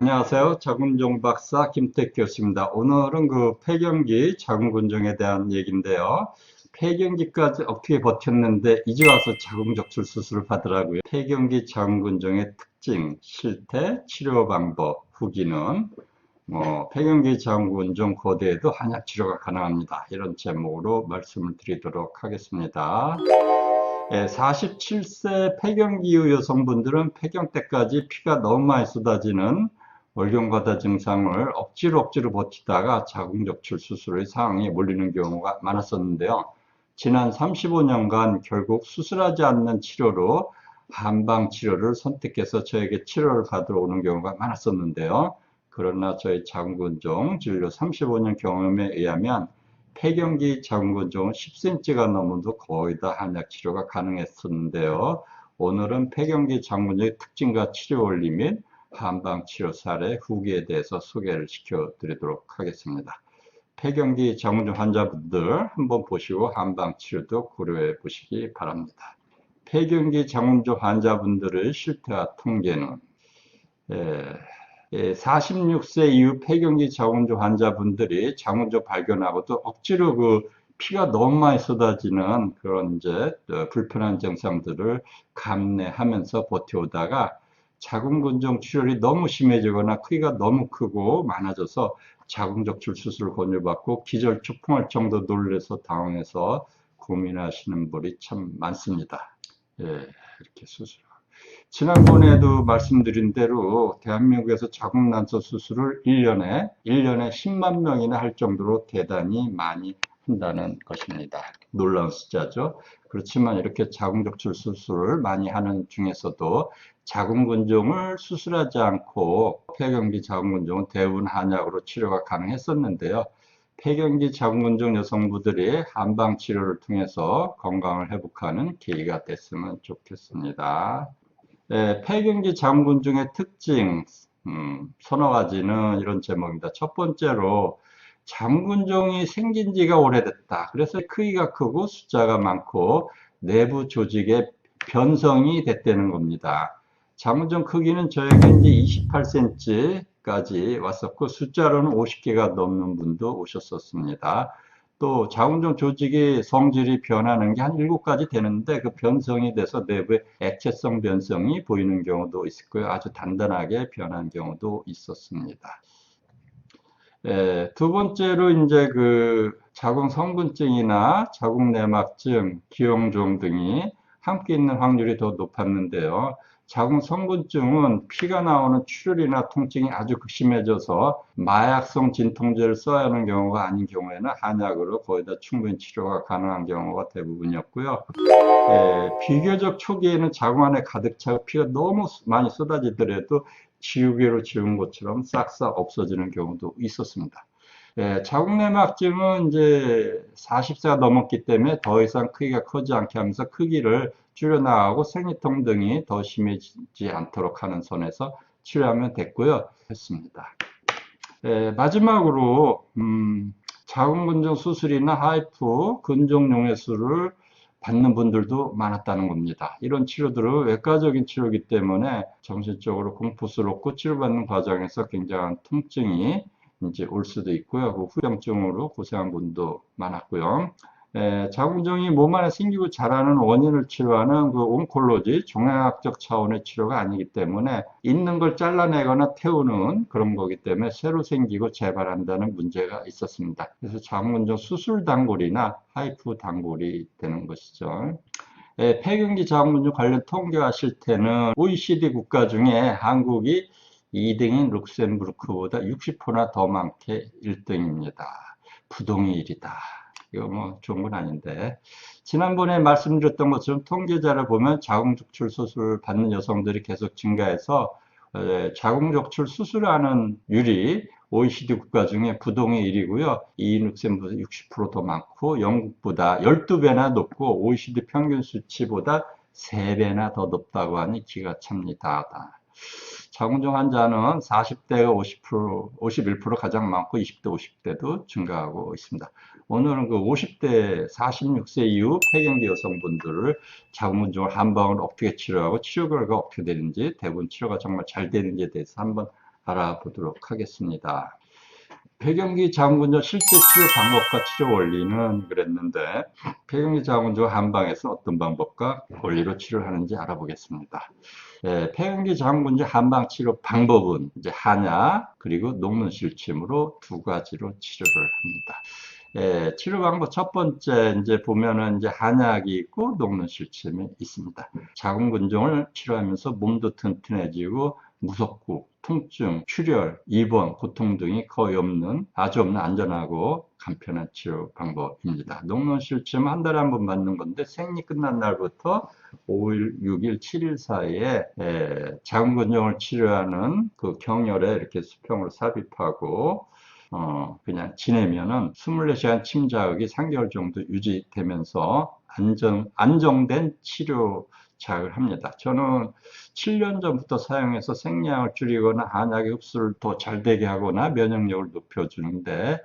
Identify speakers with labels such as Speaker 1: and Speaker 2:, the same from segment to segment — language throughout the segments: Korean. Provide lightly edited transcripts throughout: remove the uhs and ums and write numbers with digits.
Speaker 1: 안녕하세요. 자궁종 박사 김택 교수입니다. 오늘은 폐경기 자궁근종에 대한 얘기인데요. 폐경기까지 어떻게 버텼는데 이제 와서 자궁적출 수술을 받으라고요. 폐경기 자궁근종의 특징, 실태, 치료 방법, 후기는 폐경기 자궁근종 고대에도 한약 치료가 가능합니다. 이런 제목으로 말씀을 드리도록 하겠습니다. 47세 폐경기 이후 여성분들은 폐경 때까지 피가 너무 많이 쏟아지는 월경과다 증상을 억지로 버티다가 자궁적출 수술의 상황에 몰리는 경우가 많았었는데요. 지난 35년간 결국 수술하지 않는 치료로 한방 치료를 선택해서 저에게 치료를 받으러 오는 경우가 많았었는데요. 그러나 저희 자궁근종 진료 35년 경험에 의하면 폐경기 자궁근종은 10cm가 넘어도 거의 다 한약 치료가 가능했었는데요. 오늘은 폐경기 자궁근종의 특징과 치료 원리 및 한방 치료 사례 후기에 대해서 소개를 시켜 드리도록 하겠습니다. 폐경기 자궁근종 환자분들 한번 보시고 한방 치료도 고려해 보시기 바랍니다. 폐경기 자궁근종 환자분들의 실태와 통계는 46세 이후 폐경기 자궁근종 환자분들이 자궁근종 발견하고도 억지로 피가 너무 많이 쏟아지는 그런 불편한 증상들을 감내하면서 버텨오다가 자궁근종 출혈이 너무 심해지거나 크기가 너무 크고 많아져서 자궁적출 수술을 권유받고 기절초풍할 정도 놀라서 당황해서 고민하시는 분이 참 많습니다. 이렇게 수술. 지난번에도 말씀드린 대로 대한민국에서 자궁난소 수술을 1년에 10만 명이나 할 정도로 대단히 많이 한다는 것입니다. 놀라운 숫자죠. 그렇지만 이렇게 자궁적출 수술을 많이 하는 중에서도 자궁근종을 수술하지 않고 폐경기 자궁근종은 대부분 한약으로 치료가 가능했었는데요. 폐경기 자궁근종 여성분들이 한방 치료를 통해서 건강을 회복하는 계기가 됐으면 좋겠습니다. 폐경기 자궁근종의 특징, 서너 가지는 이런 제목입니다. 첫 번째로 자궁근종이 생긴 지가 오래됐다. 그래서 크기가 크고 숫자가 많고 내부 조직에 변성이 됐다는 겁니다. 자궁근종 크기는 저에게 이제 28cm까지 왔었고 숫자로는 50개가 넘는 분도 오셨었습니다. 또 자궁종 조직의 성질이 변하는 게 한 7가지 되는데 그 변성이 돼서 내부에 액체성 변성이 보이는 경우도 있을 거예요. 아주 단단하게 변한 경우도 있었습니다. 두 번째로 이제 자궁 성분증이나 자궁 내막증, 기형종 등이 함께 있는 확률이 더 높았는데요. 자궁 성분증은 피가 나오는 출혈이나 통증이 아주 극심해져서 마약성 진통제를 써야 하는 경우가 아닌 경우에는 한약으로 거의 다 충분히 치료가 가능한 경우가 대부분이었고요. 비교적 초기에는 자궁 안에 가득 차고 피가 너무 많이 쏟아지더라도 지우개로 지운 것처럼 싹싹 없어지는 경우도 있었습니다. 자궁내막증은 이제 40세가 넘었기 때문에 더 이상 크기가 크지 않게 하면서 크기를 줄여나가고 생리통 등이 더 심해지지 않도록 하는 선에서 치료하면 됐고요. 했습니다. 마지막으로 자궁근종 수술이나 하이프 근종 용해술을 받는 분들도 많았다는 겁니다. 이런 치료들은 외과적인 치료이기 때문에 정신적으로 공포스럽고 치료받는 과정에서 굉장한 통증이 이제 올 수도 있고요. 그 후병증으로 고생한 분도 많았고요. 자궁종이 몸 안에 생기고 자라는 원인을 치료하는 온콜로지, 종양학적 차원의 치료가 아니기 때문에 있는 걸 잘라내거나 태우는 그런 거기 때문에 새로 생기고 재발한다는 문제가 있었습니다. 그래서 자궁근종 수술 단골이나 하이프 단골이 되는 것이죠. 폐경기 자궁근종 관련 통계와 실태는 OECD 국가 중에 한국이 2등인 룩셈부르크보다 60%나 더 많게 1등입니다. 부동의 1위다. 이거 뭐 좋은 건 아닌데. 지난번에 말씀드렸던 것처럼 통계자를 보면 자궁적출 수술을 받는 여성들이 계속 증가해서 자궁적출 수술하는 율이 OECD 국가 중에 부동의 1위고요. 2인 룩셈부르크 60%더 많고 영국보다 12배나 높고 OECD 평균 수치보다 3배나 더 높다고 하니 기가 찹니다. 자궁종 환자는 40대가 50%, 51% 가장 많고 20대, 50대도 증가하고 있습니다. 오늘은 50대, 46세 이후 폐경기 여성분들을 자궁근종을 한방으로 어떻게 치료하고 치료 결과가 어떻게 되는지 대부분 치료가 정말 잘 되는지에 대해서 한번 알아보도록 하겠습니다. 폐경기 자궁근종 실제 치료 방법과 치료 원리는 그랬는데, 폐경기 자궁근종 한방에서 어떤 방법과 원리로 치료를 하는지 알아보겠습니다. 폐경기 자궁근종 한방 치료 방법은 이제 한약 그리고 녹는 실침으로 두 가지로 치료를 합니다. 치료 방법 첫 번째 이제 보면은 이제 한약이 있고 녹는 실침이 있습니다. 자궁근종을 치료하면서 몸도 튼튼해지고 무섭고 통증, 출혈, 입원, 고통 등이 거의 없는 아주 없는 안전하고 간편한 치료 방법입니다. 녹는 실침 한 달에 한 번 받는 건데 생리 끝난 날부터 5일, 6일, 7일 사이에 자궁근종을 치료하는 그 경혈에 이렇게 수평으로 삽입하고 그냥 지내면은 24시간 침자극이 3개월 정도 유지되면서 안정된 치료 자극을 합니다. 저는 7년 전부터 사용해서 생리량을 줄이거나 한약의 흡수를 더 잘 되게 하거나 면역력을 높여주는데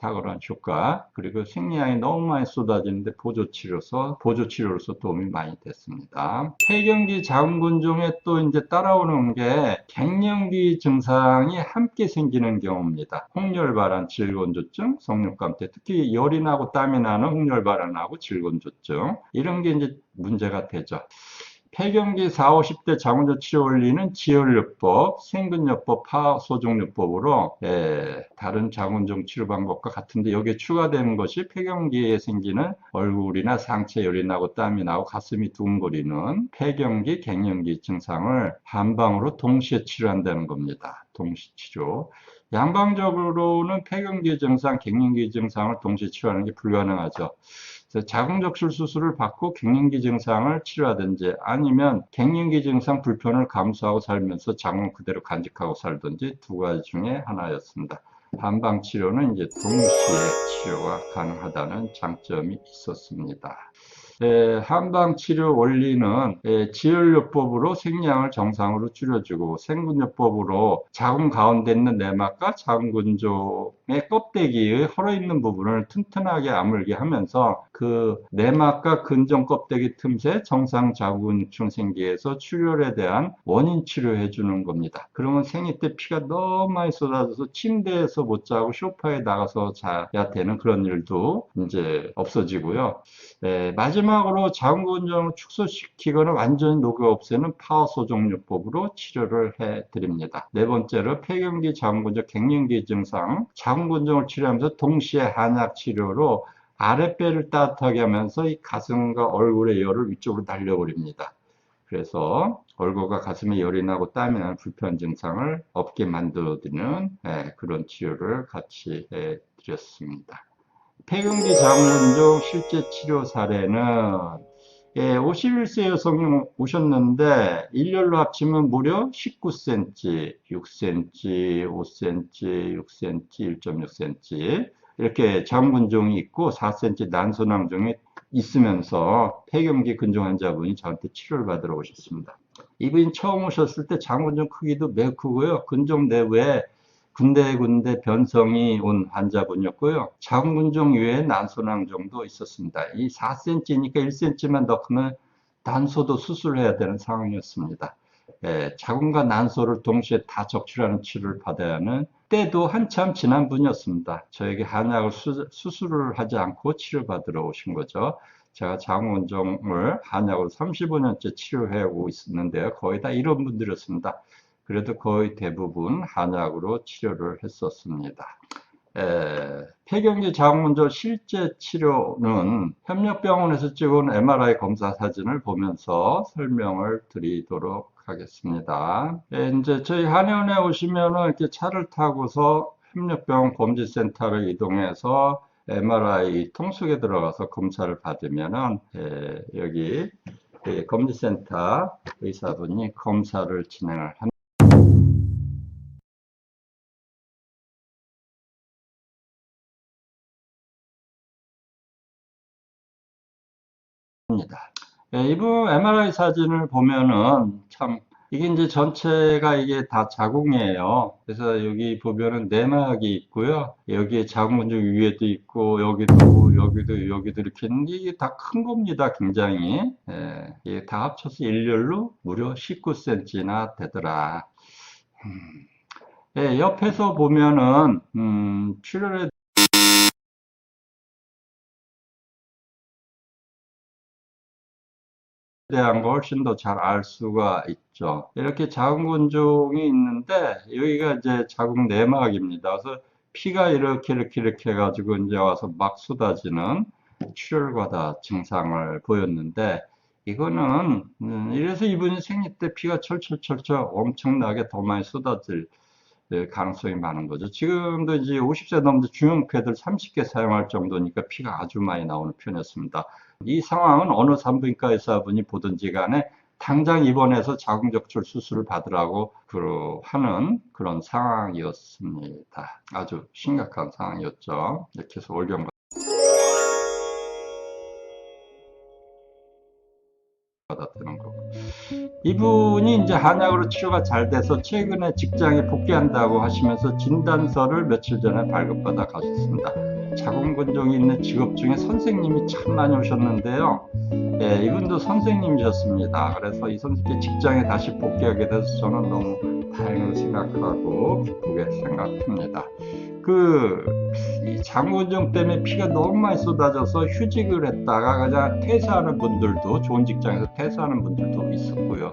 Speaker 1: 탁월한 효과, 그리고 생리량이 너무 많이 쏟아지는데 보조치료로서 도움이 많이 됐습니다. 폐경기 자궁근종에 또 이제 따라오는 게 갱년기 증상이 함께 생기는 경우입니다. 홍열발환, 질건조증, 성육감 때 특히 열이 나고 땀이 나는 홍열발환하고 질건조증 이런 게 이제 문제가 되죠. 폐경기 4, 50대 자궁근종 치료 원리는 지혈요법, 생근요법, 파소종요법으로 다른 자궁근종 치료 방법과 같은데 여기에 추가되는 것이 폐경기에 생기는 얼굴이나 상체 열이 나고 땀이 나고 가슴이 두근거리는 폐경기, 갱년기 증상을 한방으로 동시에 치료한다는 겁니다. 동시 치료. 양방적으로는 폐경기 증상, 갱년기 증상을 동시에 치료하는 게 불가능하죠. 자궁적출 수술을 받고 갱년기 증상을 치료하든지 아니면 갱년기 증상 불편을 감수하고 살면서 자궁을 그대로 간직하고 살든지 두 가지 중에 하나였습니다. 한방 치료는 이제 동시에 치료가 가능하다는 장점이 있었습니다. 한방 치료 원리는 지혈요법으로 생리량을 정상으로 줄여주고 생근요법으로 자궁 가운데 있는 내막과 자궁근종의 껍데기의 헐어있는 부분을 튼튼하게 아물게 하면서 그 내막과 근종 껍데기 틈새 정상 자궁근충 생기게 해서 출혈에 대한 원인 치료해 주는 겁니다. 그러면 생리 때 피가 너무 많이 쏟아져서 침대에서 못 자고 소파에 나가서 자야 되는 그런 일도 이제 없어지고요. 마지막으로 자궁근종을 축소시키거나 완전히 녹여 없애는 파워소종요법으로 치료를 해드립니다. 네 번째로 폐경기 자궁근종 갱년기 증상, 자궁근종을 치료하면서 동시에 한약 치료로 아랫배를 따뜻하게 하면서 이 가슴과 얼굴의 열을 위쪽으로 날려버립니다. 그래서 얼굴과 가슴에 열이 나고 땀이 나는 불편 증상을 없게 만들어드리는 그런 치료를 같이 해드렸습니다. 폐경기 자궁근종 실제 치료 사례는 51세 여성이 오셨는데 일렬로 합치면 무려 19cm, 6cm, 5cm, 6cm, 1.6cm 이렇게 자궁근종이 있고 4cm 난소낭종이 있으면서 폐경기 근종 환자분이 저한테 치료를 받으러 오셨습니다. 이분이 처음 오셨을 때 자궁근종 크기도 매우 크고요. 근종 내부에 군데군데 변성이 온 환자분이었고요. 자궁근종 외에 난소낭종도 있었습니다. 이 4cm니까 1cm만 더 크면 난소도 수술해야 되는 상황이었습니다. 자궁과 난소를 동시에 다 적출하는 치료를 받아야 하는 때도 한참 지난 분이었습니다. 저에게 한약을 수술을 하지 않고 치료받으러 오신 거죠. 제가 자궁근종을 한약으로 35년째 치료해 오고 있었는데요. 거의 다 이런 분들이었습니다. 그래도 거의 대부분 한약으로 치료를 했었습니다. 폐경기 자궁근종 실제 치료는 협력병원에서 찍은 MRI 검사 사진을 보면서 설명을 드리도록 하겠습니다. 이제 저희 한의원에 오시면은 이렇게 차를 타고서 협력병원 검진센터를 이동해서 MRI 통속에 들어가서 검사를 받으면은 여기 검진센터 의사분이 검사를 진행을 합니다. 이분 MRI 사진을 보면은 참 이게 이제 전체가 이게 다 자궁이에요. 그래서 여기 보면은 내막이 있고요. 여기에 자궁근종 위에도 있고 여기도 이렇게 있는데 이게 다 큰 겁니다. 굉장히. 이게 다 합쳐서 일렬로 무려 19cm나 되더라. 예, 옆에서 보면은 치료에 대한 걸 훨씬 더 잘 알 수가 있죠. 이렇게 자궁근종이 있는데 여기가 이제 자궁 내막입니다. 그래서 피가 이렇게 해가지고 이제 와서 막 쏟아지는 출혈과다 증상을 보였는데 이거는 이래서 이분이 생리 때 피가 철철철철 엄청나게 더 많이 쏟아질 가능성이 많은 거죠. 지금도 이제 50세 넘는 중형패들 30개 사용할 정도니까 피가 아주 많이 나오는 편이었습니다. 이 상황은 어느 산부인과 의사분이 보든지 간에 당장 입원해서 자궁적출 수술을 받으라고 하는 그런 상황이었습니다. 아주 심각한 상황이었죠. 이렇게 해서 월경 받았다는 거고. 이분이 이제 한약으로 치료가 잘 돼서 최근에 직장에 복귀한다고 하시면서 진단서를 며칠 전에 발급받아 가셨습니다. 자궁근종이 있는 직업 중에 선생님이 참 많이 오셨는데요. 예, 이분도 선생님이셨습니다. 그래서 이 선생님께 직장에 다시 복귀하게 돼서 저는 너무 다행을 생각하고 기쁘게 생각합니다. 이 장군정 때문에 피가 너무 많이 쏟아져서 휴직을 했다가 그냥 퇴사하는 분들도 좋은 직장에서 퇴사하는 분들도 있었고요.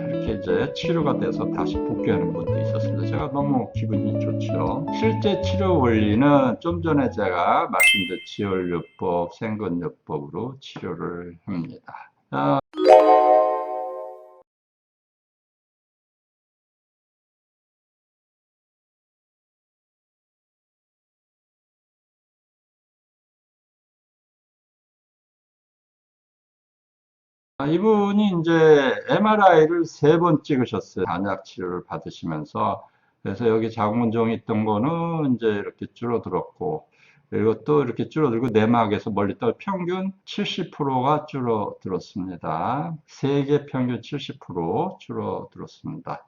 Speaker 1: 이렇게 이제 치료가 돼서 다시 복귀하는 분도 있었습니다. 제가 너무 기분이 좋죠. 실제 치료 원리는 좀 전에 제가 말씀드린 지혈요법, 생건요법으로 치료를 합니다. 이분이 이제 MRI를 3번 찍으셨어요. 한약 치료를 받으시면서. 그래서 여기 자궁근종이 있던 거는 이제 이렇게 줄어들었고, 그리고 또 이렇게 줄어들고 내막에서 멀리 떠 평균 70%가 줄어들었습니다. 세계 평균 70% 줄어들었습니다.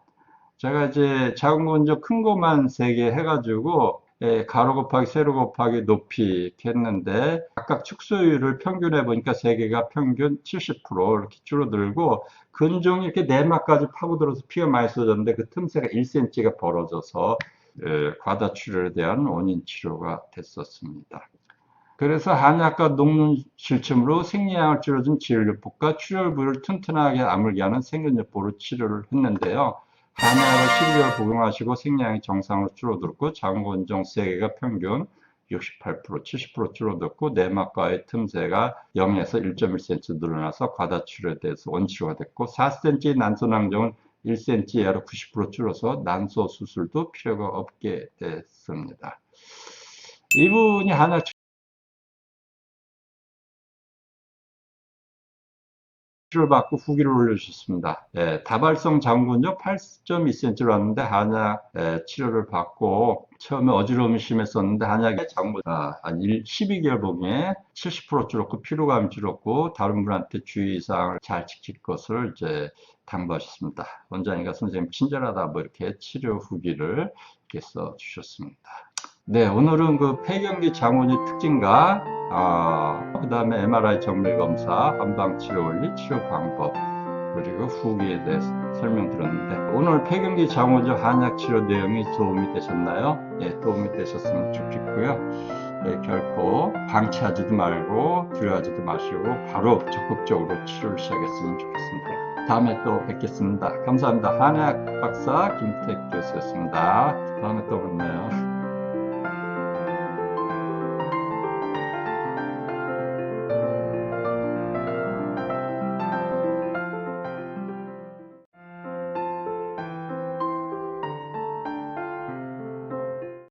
Speaker 1: 제가 이제 자궁근종 큰 것만 3개 해가지고 가로 곱하기 세로 곱하기 높이 이렇게 했는데 각각 축소율을 평균해 보니까 3개가 평균 70% 이렇게 줄어들고 근종이 이렇게 내막까지 파고들어서 피가 많이 쏟아졌는데 그 틈새가 1cm가 벌어져서 과다 출혈에 대한 원인 치료가 됐었습니다. 그래서 한약과 녹는 실침으로 생리양을 줄여준 지혈요법과 출혈 부위를 튼튼하게 아물게 하는 생근요법으로 치료를 했는데요. 한약을 12개월 복용하시고 생리양이 정상으로 줄어들었고 자궁근종 세개가 평균 68%, 70% 줄어들었고 내막과의 틈새가 0에서 1.1cm 늘어나서 과다출혈에 대해서 원치료가 됐고 4cm 난소낭종은 1cm 이하로 90% 줄어서 난소 수술도 필요가 없게 됐습니다. 이분이 한약 치료를 받고 후기를 올려주셨습니다. 예, 다발성 장군요 8.2cm로 왔는데 한약 치료를 받고 처음에 어지러움이 심했었는데 한약의 장군 한 12개월 복용에 70% 줄었고 피로감이 줄었고 다른 분한테 주의사항을 잘 지킬 것을 이제 당부하셨습니다. 원장님과 선생님 친절하다 뭐 이렇게 치료 후기를 이렇게 써 주셨습니다. 네, 오늘은 그 폐경기 장원의 특징과 그 다음에 MRI 정밀 검사, 한방 치료 원리, 치료 방법, 그리고 후기에 대해서 설명드렸는데 오늘 폐경기 장원적 한약 치료 내용이 도움이 되셨나요? 네, 도움이 되셨으면 좋겠고요. 네, 결코 방치하지도 말고 두려워하지도 마시고 바로 적극적으로 치료를 시작했으면 좋겠습니다. 다음에 또 뵙겠습니다. 감사합니다. 한약 박사 김택 교수였습니다. 다음에 또 만나요.